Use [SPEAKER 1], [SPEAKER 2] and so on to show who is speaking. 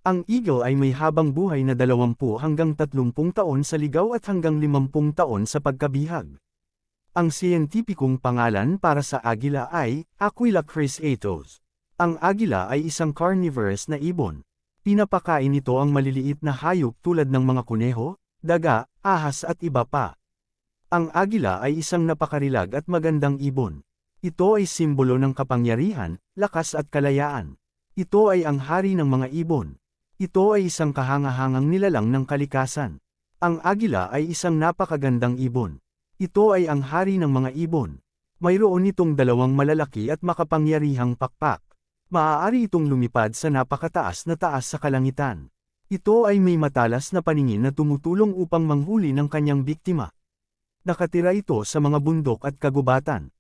[SPEAKER 1] Ang eagle ay may habang buhay na 20 hanggang 30 taon sa ligaw at hanggang 50 taon sa pagkabihag. Ang siyentipikong pangalan para sa agila ay Aquila crisatus. Ang agila ay isang carnivorous na ibon. Pinapakain nito ang maliliit na hayop tulad ng mga kuneho, daga, ahas at iba pa. Ang agila ay isang napakarilag at magandang ibon. Ito ay simbolo ng kapangyarihan, lakas at kalayaan. Ito ay ang hari ng mga ibon. Ito ay isang kahangahangang nilalang ng kalikasan. Ang agila ay isang napakagandang ibon. Ito ay ang hari ng mga ibon. Mayroon itong dalawang malalaki at makapangyarihang pakpak. Maaari itong lumipad sa napakataas na taas sa kalangitan. Ito ay may matalas na paningin na tumutulong upang manghuli ng kanyang biktima. Nakatira ito sa mga bundok at kagubatan.